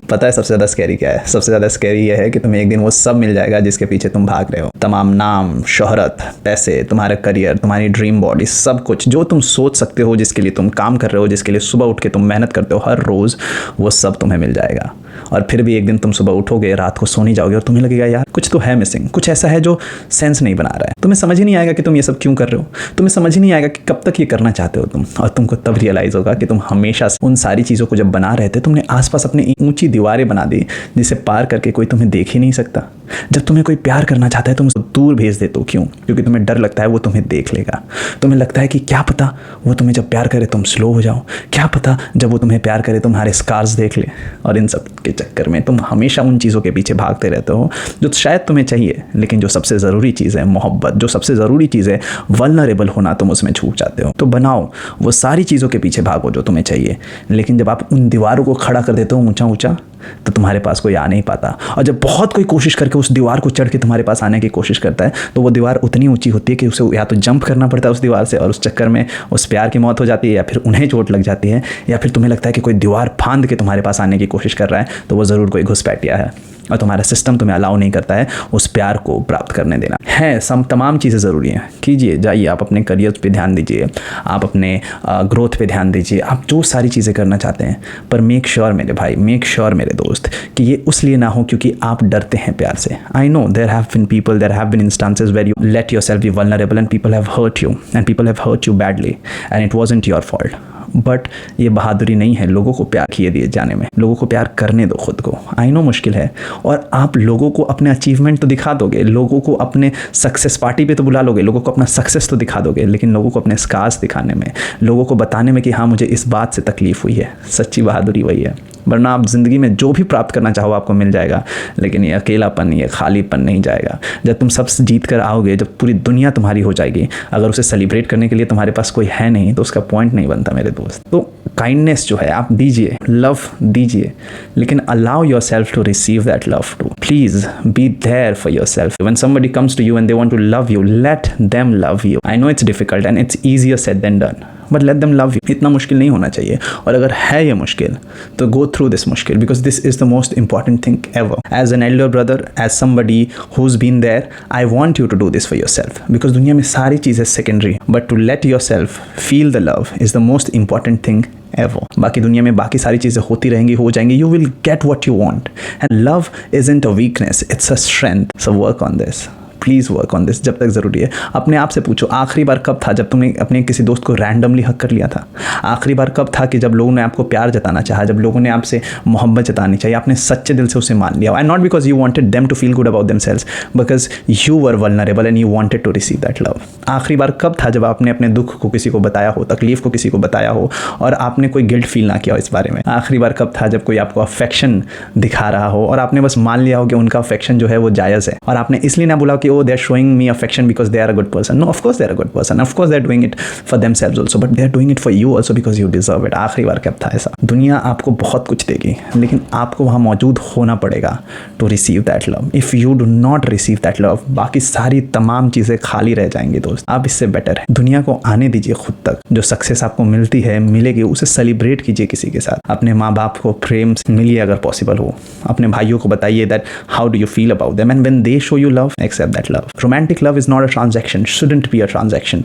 पता है सबसे ज़्यादा स्कैरी क्या है? सबसे ज़्यादा स्कैरी ये है कि तुम्हें एक दिन वो सब मिल जाएगा जिसके पीछे तुम भाग रहे हो। तमाम नाम, शोहरत, पैसे, तुम्हारा करियर, तुम्हारी ड्रीम बॉडी, सब कुछ जो तुम सोच सकते हो, जिसके लिए तुम काम कर रहे हो, जिसके लिए सुबह उठ के तुम मेहनत करते हो हर रोज़, वो सब तुम्हें मिल जाएगा। और फिर भी एक दिन तुम सुबह उठोगे, रात को सोने जाओगे और तुम्हें लगेगा यार कुछ तो है मिसिंग, कुछ ऐसा है जो सेंस नहीं बना रहा है। तुम्हें समझ ही नहीं आएगा कि तुम ये सब क्यों कर रहे हो, तुम्हें समझ ही नहीं आएगा कि कब तक ये करना चाहते हो तुम। और तुमको तब रियलाइज़ होगा कि तुम हमेशा उन सारी चीज़ों को जब बना रहे थे, तुमने आसपास अपनी ऊंची दीवारें बना दी जिसे पार करके कोई तुम्हें देख ही नहीं सकता। जब तुम्हें कोई प्यार करना चाहता है तुम उसको दूर भेज देते हो। क्यों? क्योंकि तुम्हें डर लगता है वो तुम्हें देख लेगा। तुम्हें लगता है कि क्या पता वो तुम्हें जब प्यार करे तुम स्लो हो जाओ, क्या पता जब वो तुम्हें प्यार करे तुम्हारे स्कार्स देख ले। और इन सब के चक्कर में तुम हमेशा उन चीज़ों के पीछे भागते रहते हो जो शायद तुम्हें चाहिए, लेकिन जो सबसे ज़रूरी चीज़ है मोहब्बत, जो सबसे ज़रूरी चीज़ है वल्नरेबल होना, तुम उसमें छूट जाते हो। तो बनाओ वो सारी चीज़ों के पीछे भागो जो तुम्हें चाहिए, लेकिन जब आप उन दीवारों को खड़ा कर देते हो ऊंचा ऊंचा, तो तुम्हारे पास कोई आ नहीं पाता। और जब बहुत कोई कोशिश करके उस दीवार को चढ़ के तुम्हारे पास आने की कोशिश करता है, तो वो दीवार उतनी ऊंची होती है कि उसे या तो जंप करना पड़ता है उस दीवार से, और उस चक्कर में उस प्यार की मौत हो जाती है, या फिर उन्हें चोट लग जाती है, या फिर तुम्हें लगता है कि कोई दीवार फांद के तुम्हारे पास आने की कोशिश कर रहा है, तो वो ज़रूर कोई घुसपैठिया है और तुम्हारा सिस्टम तुम्हें अलाउ नहीं करता है उस प्यार को प्राप्त करने देना है। तमाम चीज़ें ज़रूरी हैं, कीजिए, जाइए, आप अपने करियर पे ध्यान दीजिए, आप अपने ग्रोथ पे ध्यान दीजिए, आप जो सारी चीज़ें करना चाहते हैं, पर मेक श्योर मेरे भाई, मेक श्योर मेरे दोस्त, कि ये उसलिए ना हो क्योंकि आप डरते हैं प्यार से। I know there have been people, there have been instances where you let yourself be vulnerable and people have hurt you, and people have hurt you badly and it wasn't your fault. But ये बहादुरी नहीं है लोगों को प्यार किए दिए जाने में। लोगों को प्यार करने दो खुद को। आई नो मुश्किल है, और आप लोगों को अपने अचीवमेंट तो दिखा दोगे, लोगों को अपने सक्सेस पार्टी पे तो बुला लोगे, लोगों को अपना सक्सेस तो दिखा दोगे, लेकिन लोगों को अपने स्कार्स दिखाने में, लोगों को बताने में कि हाँ मुझे इस बात से तकलीफ हुई है, सच्ची बहादुरी वही है। वरना आप ज़िंदगी में जो भी प्राप्त करना चाहो आपको मिल जाएगा, लेकिन ये अकेलापन, ये खालीपन नहीं जाएगा। जब तुम सब जीत कर आओगे, जब पूरी दुनिया तुम्हारी हो जाएगी, अगर उसे सेलिब्रेट करने के लिए तुम्हारे पास कोई है नहीं, तो उसका पॉइंट नहीं बनता मेरे दोस्त। तो काइंडनेस जो है आप दीजिए, लव दीजिए, लेकिन allow yourself to receive that love too. Please be there for yourself. When somebody comes to you and they want to love you, let them love you. I know it's difficult and it's easier said than done, but let them love you. इतना मुश्किल नहीं होना चाहिए, और अगर है ये मुश्किल तो गो थ्रू दिस मुश्किल, because this is the most important thing ever. As an elder brother, as somebody who's been there, I want you to do this for yourself, because दुनिया में सारी चीज़ें secondary, but to let yourself feel the love is the most important thing ever. बाकी दुनिया में बाकी सारी चीज़ें होती रहेंगी, हो जाएंगी, you will get what you want, and love isn't a weakness, it's a strength. So work on this, please work on this जब तक ज़रूरी है। अपने आप से पूछो, आखिरी बार कब था जब तुमने अपने किसी दोस्त को रैंडमली हक कर लिया था? आखिरी बार कब था कि जब लोगों ने आपको प्यार जताना चाहा, जब लोगों ने आपसे मोहब्बत जतानी चाहिए, आपने सच्चे दिल से उसे मान लिया, and not because you wanted them to feel good about themselves, because you were vulnerable and you wanted to receive that love. आखिरी बार कब था जब आपने अपने दुख को किसी को बताया हो, तकलीफ को किसी को बताया हो, और आपने कोई गिल्ट फील ना किया हो इस बारे में? आखिरी बार कब था जब कोई आपको अफेक्शन दिखा रहा हो और आपने बस मान लिया हो कि उनका अफेक्शन जो है वो जायज़ है, और आपने इसलिए ना बोला कि oh they are showing me affection because they are a good person? No, of course they are a good person, of course they are doing it for themselves also, but they are doing it for you also because you deserve it. आखिरी बार कब था ऐसा? दुनिया आपको बहुत कुछ देगी, लेकिन आपको वहाँ मौजूद होना पड़ेगा to receive that love. If you do not receive that love, बाकी सारी तमाम चीज़ें खाली रह जाएंगी दोस्त। आप इससे बेटर है दुनिया को आने दीजिए खुद तक। जो सक्सेस आपको मिलती है, मिलेगी, उसे सेलिब्रेट कीजिए किसी के साथ। अपने माँ बाप को प्रेम से मिलिए अगर पॉसिबल हो। अपने भाइयों को बताइए that how do you feel about them, and when they show you love, accept that love. Romantic love is not a transaction, shouldn't be a transaction.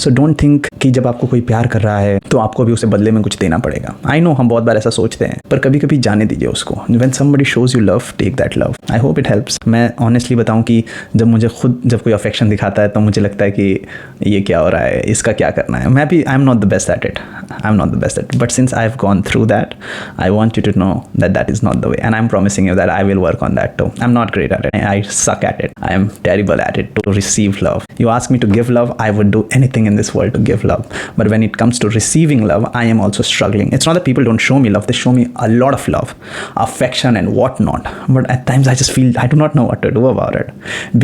So don't think कि जब आपको कोई प्यार कर रहा है तो आपको भी उसे बदले में कुछ देना पड़ेगा। I know हम बहुत बार ऐसा सोचते हैं, पर कभी कभी जाने दीजिए उसको। When somebody shows you love, take that love. I hope it helps. मैं honestly बताऊं कि जब कोई affection दिखाता है तो मुझे लगता है कि ये क्या हो रहा है, इसका क्या करना है। मैं भी I'm not the best at it. I'm not the best at it. But since I've gone through that, I want you to know that is not the way. And I'm promising you that I will work on that too. I'm not great at it. I suck at it. I am terrible at it to receive love. You ask me to give love, I would do anything in this world to give love. But when it comes to receiving love, I am also struggling. It's not that people don't show me love. They show me a lot of love, affection and whatnot. But at times I just feel I do not know what to do about it.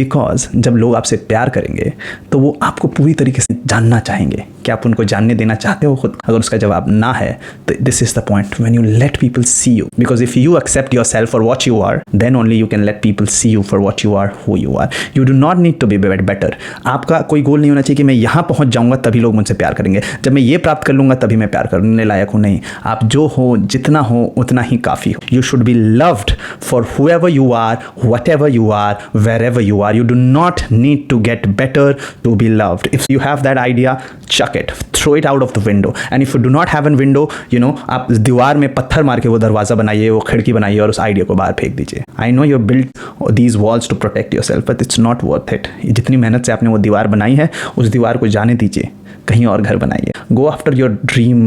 Because जब लोग आपसे प्यार करेंगे तो वो आपको पूरी तरीके से जानना चाहेंगे क्या आप उनको जानने देना चाहते हो खुद? अगर उसका जवाब ना है तो this is the point when you let people see you, because if you accept yourself for what you are, then only you can let people see you for what you are, who you are. You do not need to be better. आपका कोई गोल नहीं होना चाहिए कि मैं यहाँ पहुँच जाऊँगा तभी लोग मुझसे प्यार करेंगे, जब मैं ये प्राप्त कर लूँगा तभी मैं प्यार करने लायक हूँ. नहीं, आप जो हो, जितना हो उतना ही काफ़ी हो. You should be loved for whoever you are, whatever you are, wherever you are. You do not need to get better to be loved. If you have that idea, chuck it, throw it out of the window. And if you do not have a window, you know, आप दीवार में पत्थर मार के वो दरवाज़ा बनाइए, वो खिड़की बनाइए और उस आइडिया को बाहर फेंक दीजिए. I know you built these walls to protect yourself, but it's not worth it. जितनी मेहनत से आपने वो दीवार बनाई है, उस दीवार को जाने दीजिए, कहीं और घर बनाइए. Go after your dream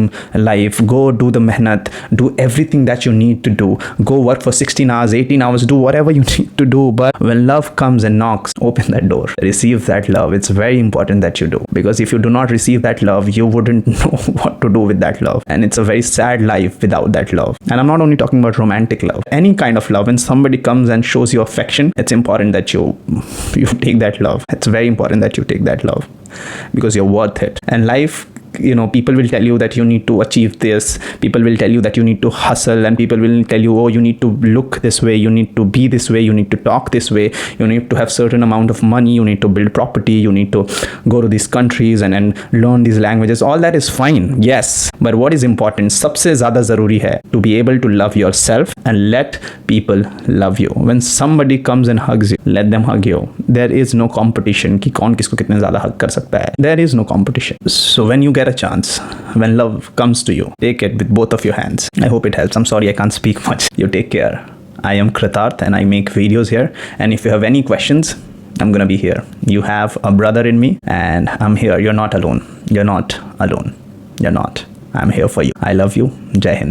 life. Go do the मेहनत. Do everything that you need to do. Go work for 16 hours, 18 hours. Do whatever you need to do. But when love comes and knocks, open that door. Receive that love. It's very important that you do. Because if you do not receive that love, you wouldn't know what to do with that love. And it's a very sad life without that love. And I'm not only talking about romantic love. Any kind of love. When somebody comes and shows you affection, it's important that you take that love. It's very important that you take that love. Because you're worth it. And life, you know, people will tell you that you need to achieve this, people will tell you that you need to hustle, and people will tell you, oh, you need to look this way, you need to be this way, you need to talk this way, you need to have certain amount of money, you need to build property, you need to go to these countries and learn these languages. All that is fine, yes, but what is important, सबसे ज़्यादा ज़रूरी है to be able to love yourself and let people love you. When somebody comes and hugs you, let them hug you. There is no competition कि कौन किसको कितने ज़्यादा hug कर सकता है. There is no competition. So when you get a chance, when love comes to you, take it with both of your hands. I hope it helps. I'm sorry I can't speak much. You take care. I am Kritarth and I make videos here, and if you have any questions, I'm gonna be here. You have a brother in me and I'm here. You're not alone. You're not alone. You're not. I'm here for you. I love you. Jai Hind.